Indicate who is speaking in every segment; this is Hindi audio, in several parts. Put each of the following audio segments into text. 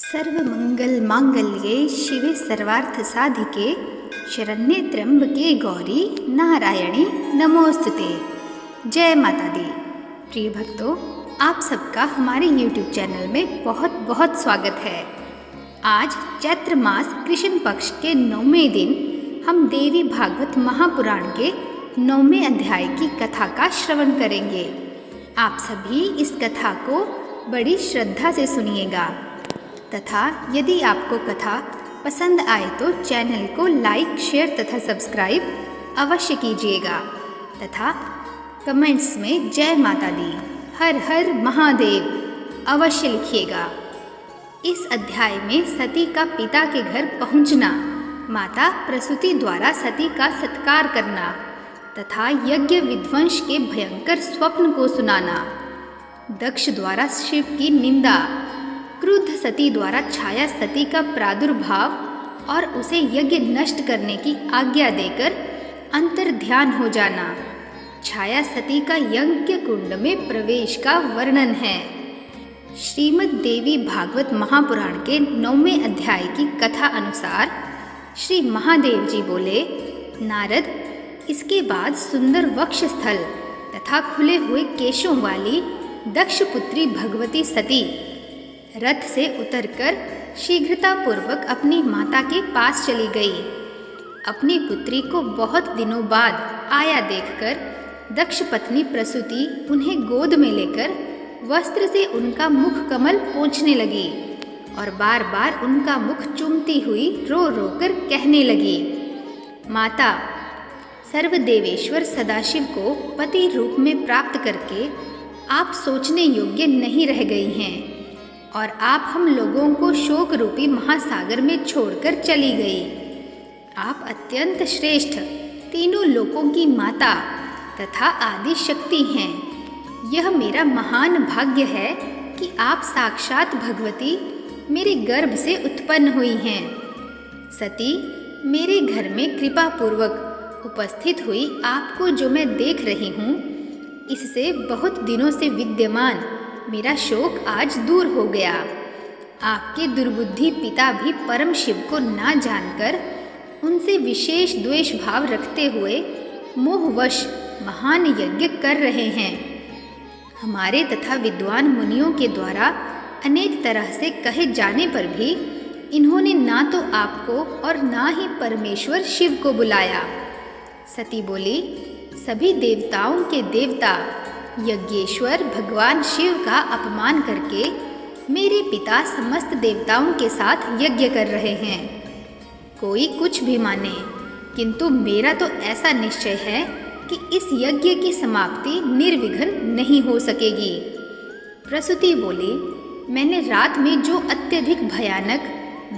Speaker 1: सर्वमंगल मांगल्ये शिवे सर्वार्थ साधिके शरण्ये त्र्यंबके गौरी नारायणी नमोस्तुते। जय माता दी। प्रिय भक्तों, आप सबका हमारे YouTube चैनल में बहुत बहुत स्वागत है। आज चैत्र मास कृष्ण पक्ष के 9वें दिन हम देवी भागवत महापुराण के 9वें अध्याय की कथा का श्रवण करेंगे। आप सभी इस कथा को बड़ी श्रद्धा से सुनिएगा तथा यदि आपको कथा पसंद आए तो चैनल को लाइक, शेयर तथा सब्सक्राइब अवश्य कीजिएगा तथा कमेंट्स में जय माता दी, हर हर महादेव अवश्य लिखिएगा। इस अध्याय में सती का पिता के घर पहुंचना, माता प्रसूति द्वारा सती का सत्कार करना तथा यज्ञ विध्वंस के भयंकर स्वप्न को सुनाना, दक्ष द्वारा शिव की निंदा, क्रुद्ध सती द्वारा छाया सती का प्रादुर्भाव और उसे यज्ञ नष्ट करने की आज्ञा देकर अंतर ध्यान हो जाना, छाया सती का यज्ञ कुंड में प्रवेश का वर्णन है। श्रीमद् देवी भागवत महापुराण के 9वें अध्याय की कथा अनुसार श्री महादेव जी बोले, नारद, इसके बाद सुंदर वक्ष स्थल तथा खुले हुए केशों वाली दक्ष पुत्री भगवती सती रथ से उतरकर शीघ्रतापूर्वक अपनी माता के पास चली गई। अपनी पुत्री को बहुत दिनों बाद आया देखकर दक्ष पत्नी प्रसूति उन्हें गोद में लेकर वस्त्र से उनका मुख कमल पोंछने लगी और बार बार उनका मुख चूमती हुई रो रो कर कहने लगी, माता, सर्वदेवेश्वर सदाशिव को पति रूप में प्राप्त करके आप सोचने योग्य नहीं रह गई हैं और आप हम लोगों को शोक रूपी महासागर में छोड़कर चली गई। आप अत्यंत श्रेष्ठ तीनों लोकों की माता तथा आदि शक्ति हैं। यह मेरा महान भाग्य है कि आप साक्षात भगवती मेरे गर्भ से उत्पन्न हुई हैं। सती, मेरे घर में कृपा पूर्वक उपस्थित हुई आपको जो मैं देख रही हूँ, इससे बहुत दिनों से विद्यमान मेरा शोक आज दूर हो गया। आपके दुर्बुद्धि पिता भी परम शिव को ना जानकर उनसे विशेष द्वेष भाव रखते हुए मोहवश महान यज्ञ कर रहे हैं। हमारे तथा विद्वान मुनियों के द्वारा अनेक तरह से कहे जाने पर भी इन्होंने ना तो आपको और ना ही परमेश्वर शिव को बुलाया। सती बोली, सभी देवताओं के देवता यज्ञेश्वर भगवान शिव का अपमान करके मेरे पिता समस्त देवताओं के साथ यज्ञ कर रहे हैं। कोई कुछ भी माने, किंतु मेरा तो ऐसा निश्चय है कि इस यज्ञ की समाप्ति निर्विघ्न नहीं हो सकेगी। प्रसूति बोली, मैंने रात में जो अत्यधिक भयानक,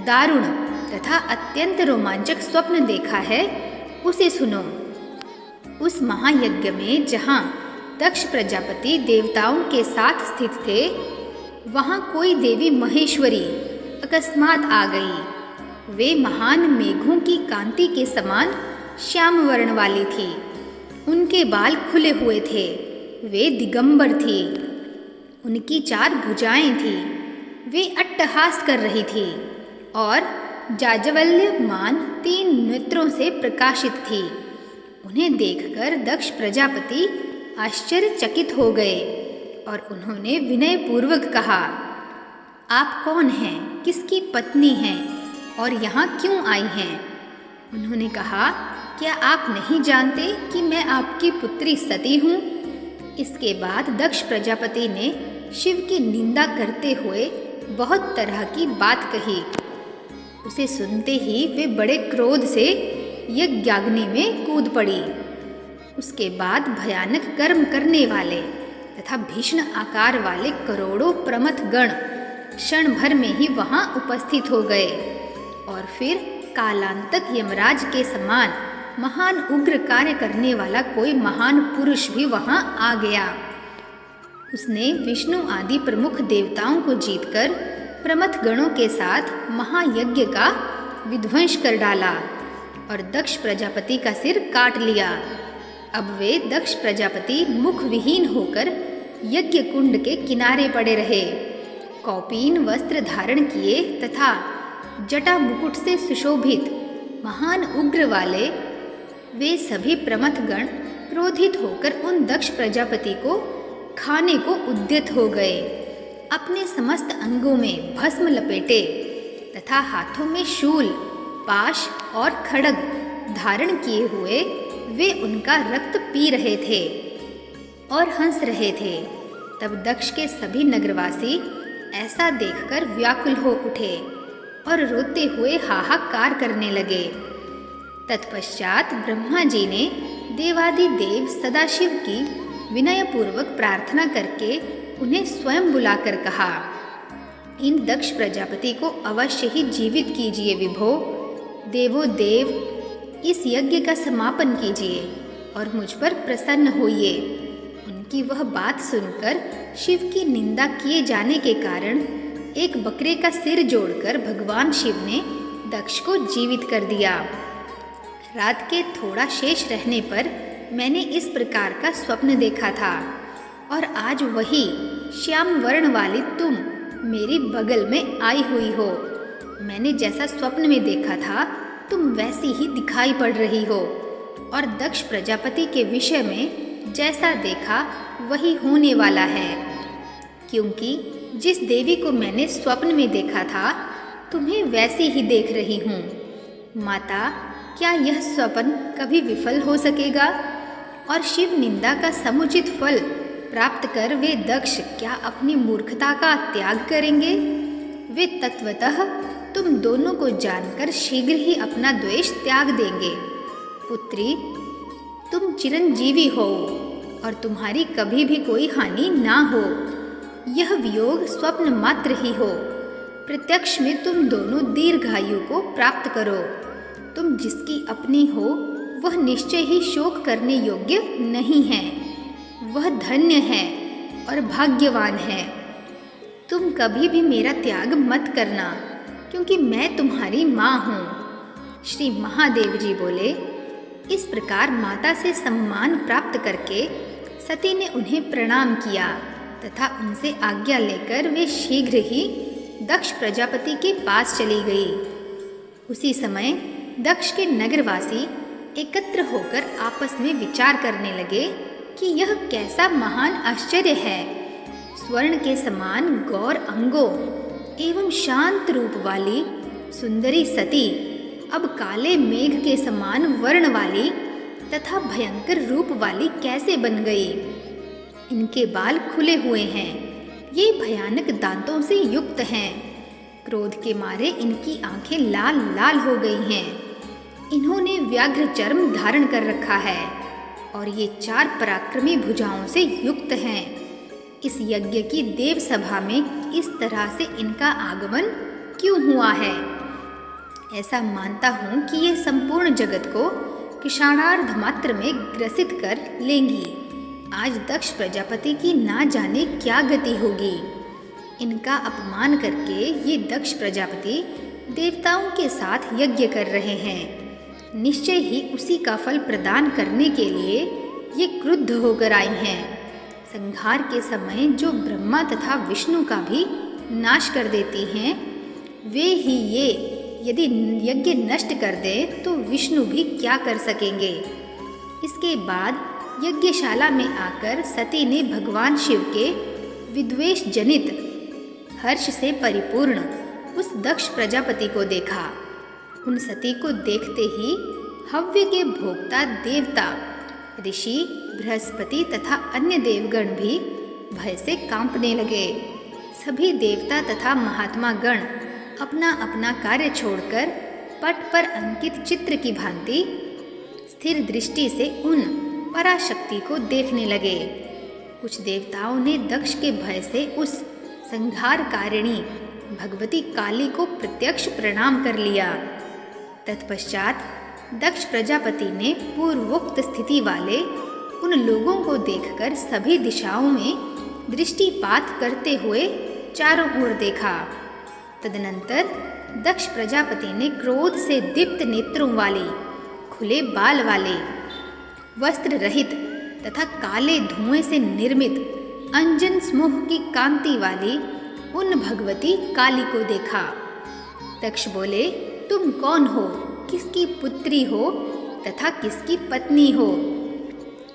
Speaker 1: दारुण तथा अत्यंत रोमांचक स्वप्न देखा है उसे सुनो। उस महायज्ञ में जहाँ दक्ष प्रजापति देवताओं के साथ स्थित थे, वहाँ कोई देवी महेश्वरी अकस्मात आ गई। वे महान मेघों की कांति के समान श्याम वर्ण वाली थी। उनके बाल खुले हुए थे। वे दिगंबर थी। उनकी 4 भुजाएं थी। वे अट्टहास कर रही थी और जाज्वल्यमान 3 नेत्रों से प्रकाशित थी। उन्हें देखकर दक्ष प्रजापति आश्चर्यचकित हो गए और उन्होंने विनय पूर्वक कहा, आप कौन हैं, किसकी पत्नी हैं और यहाँ क्यों आई हैं? उन्होंने कहा, क्या आप नहीं जानते कि मैं आपकी पुत्री सती हूँ? इसके बाद दक्ष प्रजापति ने शिव की निंदा करते हुए बहुत तरह की बात कही। उसे सुनते ही वे बड़े क्रोध से यज्ञाग्नि में कूद पड़ी। उसके बाद भयानक कर्म करने वाले तथा भीषण आकार वाले करोड़ों प्रमथ गण क्षण भर में ही वहां उपस्थित हो गए और फिर कालांतक यमराज के समान महान उग्र कार्य करने वाला कोई महान पुरुष भी वहां आ गया। उसने विष्णु आदि प्रमुख देवताओं को जीतकर प्रमथ गणों के साथ महायज्ञ का विध्वंस कर डाला और दक्ष प्रजापति का सिर काट लिया। अब वे दक्ष प्रजापति मुख विहीन होकर यज्ञ कुंड के किनारे पड़े रहे। कौपीन वस्त्र धारण किए तथा जटा मुकुट से सुशोभित महान उग्र वाले वे सभी प्रमथ गण क्रोधित होकर उन दक्ष प्रजापति को खाने को उद्यत हो गए। अपने समस्त अंगों में भस्म लपेटे तथा हाथों में शूल, पाश और खड्ग धारण किए हुए वे उनका रक्त पी रहे थे और हंस रहे थे। तब दक्ष के सभी नगरवासी ऐसा देखकर व्याकुल हो उठे और रोते हुए हाहाकार करने लगे। तत्पश्चात ब्रह्मा जी ने देवादिदेव सदाशिव की विनयपूर्वक प्रार्थना करके उन्हें स्वयं बुलाकर कहा, इन दक्ष प्रजापति को अवश्य ही जीवित कीजिए विभो। देवो देव, इस यज्ञ का समापन कीजिए और मुझ पर प्रसन्न होइए। उनकी वह बात सुनकर शिव की निंदा किए जाने के कारण एक बकरे का सिर जोड़कर भगवान शिव ने दक्ष को जीवित कर दिया। रात के थोड़ा शेष रहने पर मैंने इस प्रकार का स्वप्न देखा था और आज वही श्याम वर्ण वाली तुम मेरी बगल में आई हुई हो। मैंने जैसा स्वप्न में देखा था तुम वैसी ही दिखाई पड़ रही हो और दक्ष प्रजापति के विषय में जैसा देखा वही होने वाला है, क्योंकि जिस देवी को मैंने स्वप्न में देखा था तुम्हें वैसी ही देख रही हूँ। माता, क्या यह स्वप्न कभी विफल हो सकेगा? और शिव निंदा का समुचित फल प्राप्त कर वे दक्ष क्या अपनी मूर्खता का त्याग करेंगे? वे तत्वतः तुम दोनों को जानकर शीघ्र ही अपना द्वेष त्याग देंगे। पुत्री, तुम चिरंजीवी हो और तुम्हारी कभी भी कोई हानि ना हो। यह वियोग स्वप्न मात्र ही हो। प्रत्यक्ष में तुम दोनों दीर्घायु को प्राप्त करो। तुम जिसकी अपनी हो वह निश्चय ही शोक करने योग्य नहीं है। वह धन्य है और भाग्यवान है। तुम कभी भी मेरा त्याग मत करना, क्योंकि मैं तुम्हारी माँ हूँ। श्री महादेव जी बोले। इस प्रकार माता से सम्मान प्राप्त करके सती ने उन्हें प्रणाम किया तथा उनसे आज्ञा लेकर वे शीघ्र ही दक्ष प्रजापति के पास चली गई। उसी समय दक्ष के नगरवासी एकत्र होकर आपस में विचार करने लगे कि यह कैसा महान आश्चर्य है। स्वर्ण के समान गौर अंगों एवं शांत रूप वाली सुंदरी सती अब काले मेघ के समान वर्ण वाली तथा भयंकर रूप वाली कैसे बन गई? इनके बाल खुले हुए हैं, ये भयानक दांतों से युक्त हैं। क्रोध के मारे इनकी आंखें लाल लाल हो गई हैं। इन्होंने व्याघ्र चर्म धारण कर रखा है और ये 4 पराक्रमी भुजाओं से युक्त हैं। इस यज्ञ की देव सभा में इस तरह से इनका आगमन क्यों हुआ है? ऐसा मानता हूँ कि ये संपूर्ण जगत को क्षणार्ध मात्र में ग्रसित कर लेंगी। आज दक्ष प्रजापति की ना जाने क्या गति होगी। इनका अपमान करके ये दक्ष प्रजापति देवताओं के साथ यज्ञ कर रहे हैं। निश्चय ही उसी का फल प्रदान करने के लिए ये क्रुद्ध होकर आई हैं। संहार के समय जो ब्रह्मा तथा विष्णु का भी नाश कर देती हैं, वे ही ये यदि यज्ञ नष्ट कर दें तो विष्णु भी क्या कर सकेंगे। इसके बाद यज्ञशाला में आकर सती ने भगवान शिव के विद्वेष जनित हर्ष से परिपूर्ण उस दक्ष प्रजापति को देखा। उन सती को देखते ही हव्य के भोक्ता देवता, ऋषि, बृहस्पति तथा अन्य देवगण भी भय से कांपने लगे। सभी देवता तथा महात्मा गण अपना अपना कार्य छोड़कर पट पर अंकित चित्र की भांति स्थिर दृष्टि से उन पराशक्ति को देखने लगे। कुछ देवताओं ने दक्ष के भय से उस संहारकारिणी भगवती काली को प्रत्यक्ष प्रणाम कर लिया। तत्पश्चात दक्ष प्रजापति ने पूर्वोक्त स्थिति वाले उन लोगों को देखकर सभी दिशाओं में दृष्टिपात करते हुए चारों ओर देखा। तदनंतर दक्ष प्रजापति ने क्रोध से दीप्त नेत्रों वाली, खुले बाल वाले, वस्त्र रहित तथा काले धुएं से निर्मित अंजन समूह की कांति वाली उन भगवती काली को देखा। दक्ष बोले, तुम कौन हो, किसकी पुत्री हो तथा किसकी पत्नी हो?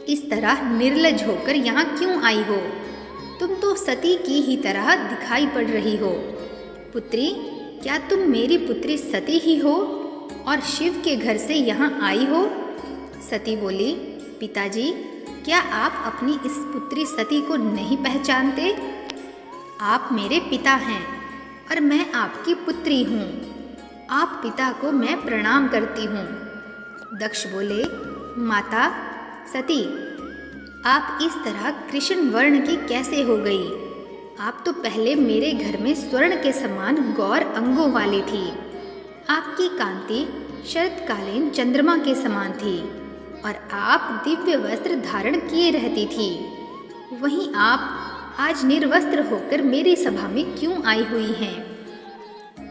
Speaker 1: इस तरह निर्लज होकर यहाँ क्यों आई हो? तुम तो सती की ही तरह दिखाई पड़ रही हो। पुत्री, क्या तुम मेरी पुत्री सती ही हो और शिव के घर से यहाँ आई हो? सती बोली, पिताजी, क्या आप अपनी इस पुत्री सती को नहीं पहचानते? आप मेरे पिता हैं और मैं आपकी पुत्री हूँ। आप पिता को मैं प्रणाम करती हूँ। दक्ष बोले, माता सती, आप इस तरह कृष्ण वर्ण की कैसे हो गई? आप तो पहले मेरे घर में स्वर्ण के समान गौर अंगों वाली थी। आपकी कांति शरतकालीन चंद्रमा के समान थी और आप दिव्य वस्त्र धारण किए रहती थी। वहीं आप आज निर्वस्त्र होकर मेरी सभा में क्यों आई हुई हैं?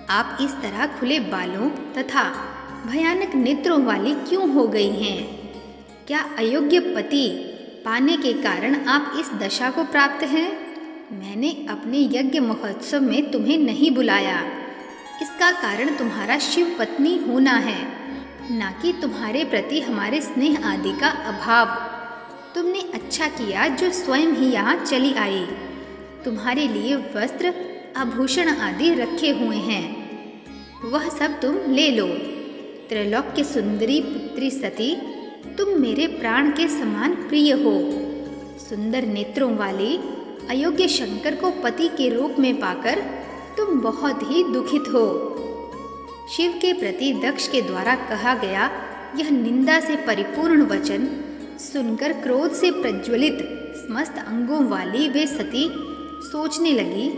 Speaker 1: आप इस तरह खुले बालों तथा भयानक नेत्रों वाली क्यों हो गई हैं? क्या अयोग्य पति पाने के कारण आप इस दशा को प्राप्त हैं? मैंने अपने यज्ञ महोत्सव में तुम्हें नहीं बुलाया। इसका कारण तुम्हारा शिव पत्नी होना है, ना कि तुम्हारे प्रति हमारे स्नेह आदि का अभाव। तुमने अच्छा किया जो स्वयं ही यहाँ चली आई। तुम्हारे लिए वस्त्र आभूषण आदि रखे हुए हैं, वह सब तुम ले लो। त्रैलोक्य सुंदरी पुत्री सती, तुम मेरे प्राण के समान प्रिय हो। सुंदर नेत्रों वाली अयोग्य शंकर को पति के रूप में पाकर तुम बहुत ही दुखित हो। शिव के प्रति दक्ष के द्वारा कहा गया यह निंदा से परिपूर्ण वचन सुनकर क्रोध से प्रज्वलित समस्त अंगों वाली वे सती सोचने लगी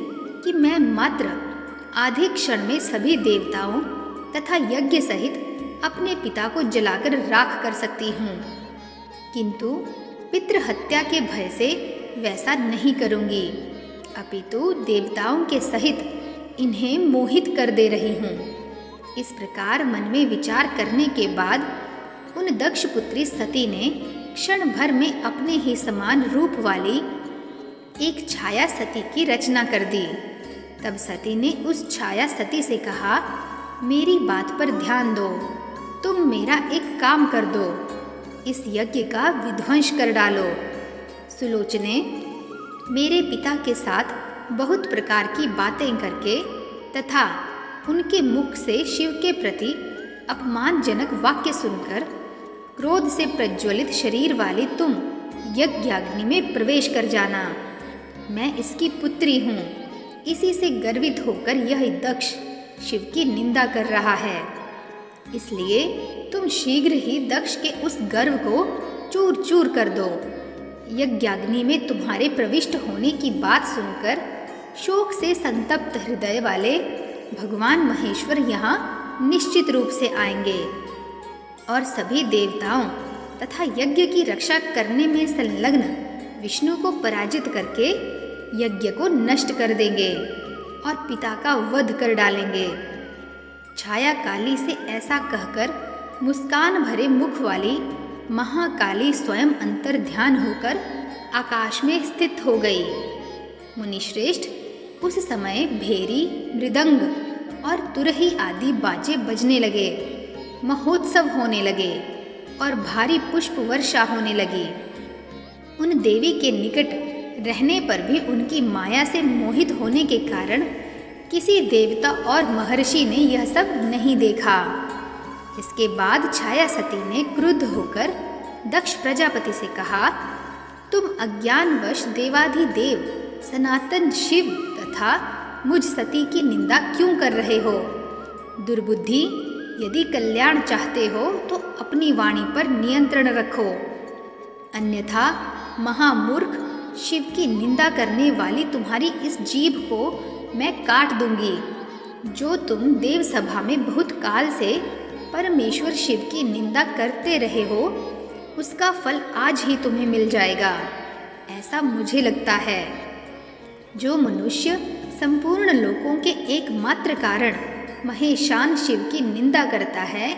Speaker 1: कि मैं मात्र आधे क्षण में सभी देवताओं तथा यज्ञ सहित अपने पिता को जलाकर राख कर सकती हूँ, किंतु पितृहत्या के भय से वैसा नहीं करूँगी, अपितु देवताओं के सहित इन्हें मोहित कर दे रही हूँ। इस प्रकार मन में विचार करने के बाद उन दक्ष पुत्री सती ने क्षण भर में अपने ही समान रूप वाली एक छाया सती की रचना कर दी। तब सती ने उस छाया सती से कहा, मेरी बात पर ध्यान दो, तुम मेरा एक काम कर दो, इस यज्ञ का विध्वंस कर डालो। सुलोचने मेरे पिता के साथ बहुत प्रकार की बातें करके तथा उनके मुख से शिव के प्रति अपमानजनक वाक्य सुनकर क्रोध से प्रज्वलित शरीर वाली तुम यज्ञाग्नि में प्रवेश कर जाना। मैं इसकी पुत्री हूँ, इसी से गर्वित होकर यह दक्ष शिव की निंदा कर रहा है। इसलिए तुम शीघ्र ही दक्ष के उस गर्व को चूर चूर कर दो। यज्ञाग्नि में तुम्हारे प्रविष्ट होने की बात सुनकर शोक से संतप्त हृदय वाले भगवान महेश्वर यहाँ निश्चित रूप से आएंगे और सभी देवताओं तथा यज्ञ की रक्षा करने में संलग्न विष्णु को पराजित करके यज्ञ को नष्ट कर देंगे और पिता का वध कर डालेंगे। छाया काली से ऐसा कहकर मुस्कान भरे मुख वाली महाकाली स्वयं अंतर ध्यान होकर आकाश में स्थित हो गई। मुनिश्रेष्ठ, उस समय भेरी, मृदंग और तुरही आदि बाजे बजने लगे, महोत्सव होने लगे और भारी पुष्प वर्षा होने लगी। उन देवी के निकट रहने पर भी उनकी माया से मोहित होने के कारण किसी देवता और महर्षि ने यह सब नहीं देखा। इसके बाद छाया सती ने क्रुद्ध होकर दक्ष प्रजापति से कहा, तुम अज्ञानवश देवाधिदेव सनातन शिव तथा मुझ सती की निंदा क्यों कर रहे हो? दुर्बुद्धि, यदि कल्याण चाहते हो तो अपनी वाणी पर नियंत्रण रखो, अन्यथा महामूर्ख, शिव की निंदा करने वाली तुम्हारी इस जीभ को मैं काट दूंगी। जो तुम देव सभा में बहुत काल से परमेश्वर शिव की निंदा करते रहे हो, उसका फल आज ही तुम्हें मिल जाएगा, ऐसा मुझे लगता है। जो मनुष्य संपूर्ण लोकों के एकमात्र कारण महेशान शिव की निंदा करता है,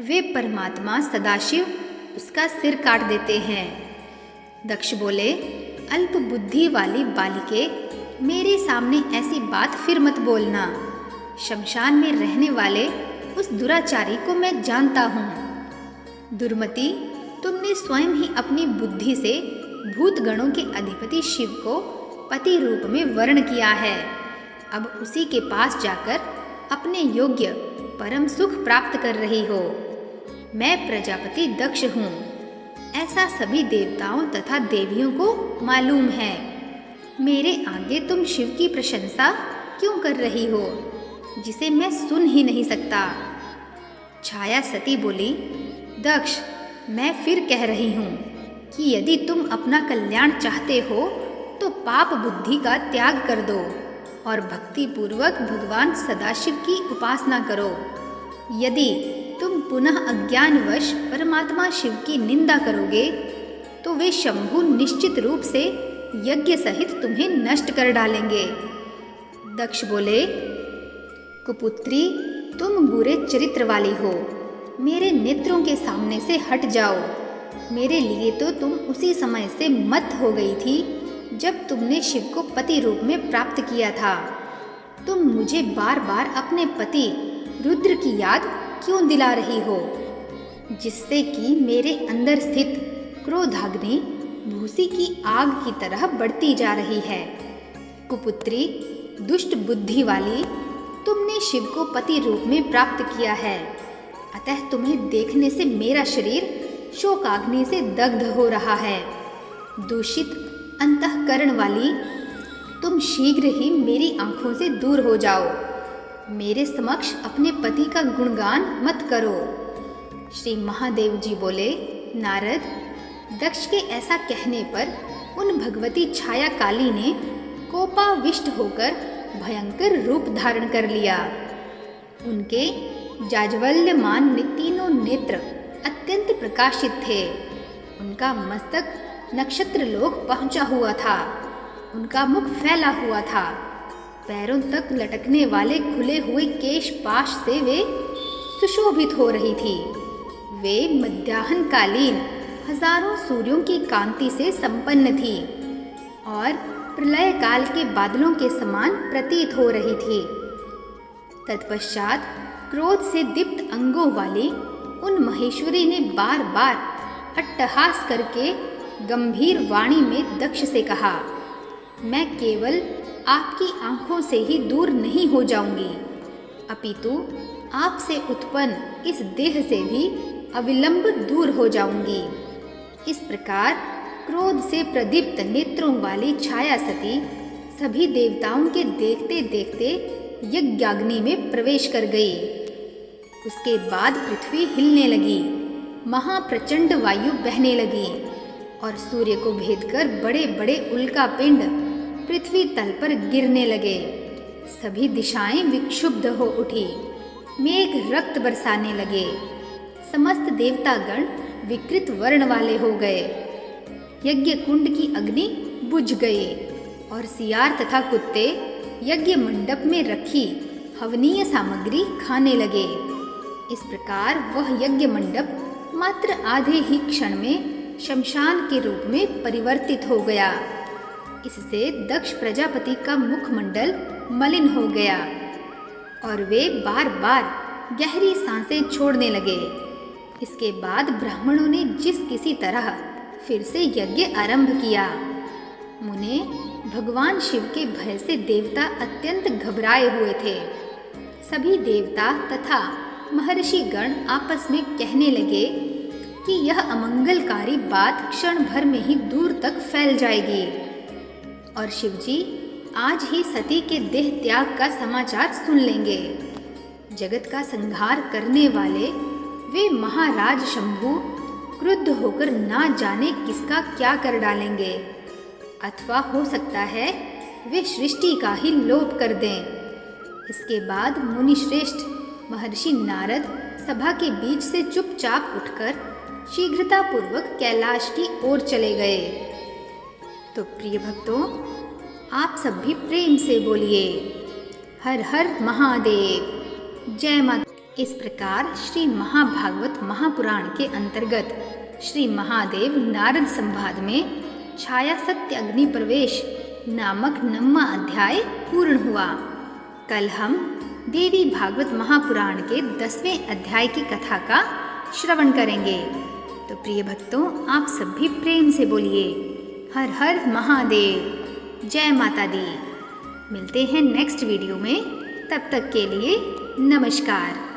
Speaker 1: वे परमात्मा सदाशिव उसका सिर काट देते हैं। दक्ष बोले, अल्प बुद्धि वाली बालिके, मेरे सामने ऐसी बात फिर मत बोलना। शमशान में रहने वाले उस दुराचारी को मैं जानता हूँ। दुर्मति, तुमने स्वयं ही अपनी बुद्धि से भूतगणों के अधिपति शिव को पति रूप में वर्ण किया है। अब उसी के पास जाकर अपने योग्य परम सुख प्राप्त कर रही हो। मैं प्रजापति दक्ष हूँ, ऐसा सभी देवताओं तथा देवियों को मालूम है। मेरे आगे तुम शिव की प्रशंसा क्यों कर रही हो, जिसे मैं सुन ही नहीं सकता। छाया सती बोली, दक्ष, मैं फिर कह रही हूँ कि यदि तुम अपना कल्याण चाहते हो तो पाप बुद्धि का त्याग कर दो और भक्ति पूर्वक भगवान सदाशिव की उपासना करो। यदि तुम पुनः अज्ञानवश परमात्मा शिव की निंदा करोगे तो वे शंभु निश्चित रूप से यज्ञ सहित तुम्हें नष्ट कर डालेंगे। दक्ष बोले, कुपुत्री, तुम बुरे चरित्र वाली हो, मेरे नेत्रों के सामने से हट जाओ। मेरे लिए तो तुम उसी समय से मत हो गई थी जब तुमने शिव को पति रूप में प्राप्त किया था। तुम मुझे बार बार अपने पति रुद्र की याद क्यों दिला रही हो, जिससे कि मेरे अंदर स्थित क्रोधाग्नि भूसी की आग की तरह बढ़ती जा रही है। कुपुत्री, दुष्ट बुद्धि वाली, तुमने शिव को पति रूप में प्राप्त किया है, अतः तुम्हें देखने से मेरा शरीर शोकाग्नि से दग्ध हो रहा है। दूषित अंतःकरण वाली, तुम शीघ्र ही मेरी आंखों से दूर हो जाओ। मेरे समक्ष अपने पति का गुणगान मत करो। श्री महादेव जी बोले, नारद, दक्ष के ऐसा कहने पर उन भगवती छाया काली ने कोपाविष्ट होकर भयंकर रूप धारण कर लिया। उनके जाज्वल्यमान तीनों नेत्र अत्यंत प्रकाशित थे। उनका मस्तक नक्षत्र लोक पहुंचा हुआ था। उनका मुख फैला हुआ था। पैरों तक लटकने वाले खुले हुए केश पाश से वे सुशोभित हो रही थी। वे मध्याह्नकालीन हजारों सूर्यों की कांति से संपन्न थी और प्रलय काल के बादलों के समान प्रतीत हो रही थी। तत्पश्चात क्रोध से दीप्त अंगों वाली उन महेश्वरी ने बार बार अट्टहास करके गंभीर वाणी में दक्ष से कहा, मैं केवल आपकी आंखों से ही दूर नहीं हो जाऊंगी, अपितु आपसे उत्पन्न इस देह से भी अविलंब दूर हो जाऊंगी। इस प्रकार क्रोध से प्रदीप्त नेत्रों वाली छाया सती सभी देवताओं के देखते देखते यज्ञाग्नि में प्रवेश कर गई। उसके बाद पृथ्वी हिलने लगी, महाप्रचंड वायु बहने लगी और सूर्य को भेदकर बड़े बड़े उल्का पिंड पृथ्वी तल पर गिरने लगे। सभी दिशाएं विक्षुब्ध हो उठी, मेघ रक्त बरसाने लगे। समस्त देवतागण विकृत वर्ण वाले हो गए। यज्ञ कुंड की अग्नि बुझ गई और सियार तथा कुत्ते यज्ञ मंडप में रखी हवनीय सामग्री खाने लगे। इस प्रकार वह यज्ञ मंडप मात्र आधे ही क्षण में शमशान के रूप में परिवर्तित हो गया। इससे दक्ष प्रजापति का मुखमंडल मलिन हो गया और वे बार बार गहरी सांसें छोड़ने लगे। इसके बाद ब्राह्मणों ने जिस किसी तरह फिर से यज्ञ आरंभ किया। मुने, भगवान शिव के भय से देवता अत्यंत घबराए हुए थे। सभी देवता तथा महर्षि गण आपस में कहने लगे कि यह अमंगलकारी बात क्षण भर में ही दूर तक फैल जाएगी और शिवजी आज ही सती के देह त्याग का समाचार सुन लेंगे। जगत का संहार करने वाले वे महाराज शंभु क्रुद्ध होकर ना जाने किसका क्या कर डालेंगे, अथवा हो सकता है वे सृष्टि का ही लोप कर दें। इसके बाद मुनि श्रेष्ठ महर्षि नारद सभा के बीच से चुपचाप उठकर शीघ्रतापूर्वक कैलाश की ओर चले गए। तो प्रिय भक्तों, आप सब भी प्रेम से बोलिए, हर हर महादेव, जय माता। इस प्रकार श्री महाभागवत महापुराण के अंतर्गत श्री महादेव नारद संवाद में छाया सत्य अग्नि प्रवेश नामक 9वां अध्याय पूर्ण हुआ। कल हम देवी भागवत महापुराण के 10वें अध्याय की कथा का श्रवण करेंगे। तो प्रिय भक्तों, आप सब भी प्रेम से बोलिए हर हर महादेव, जय माता दी। मिलते हैं नेक्स्ट वीडियो में, तब तक के लिए नमस्कार।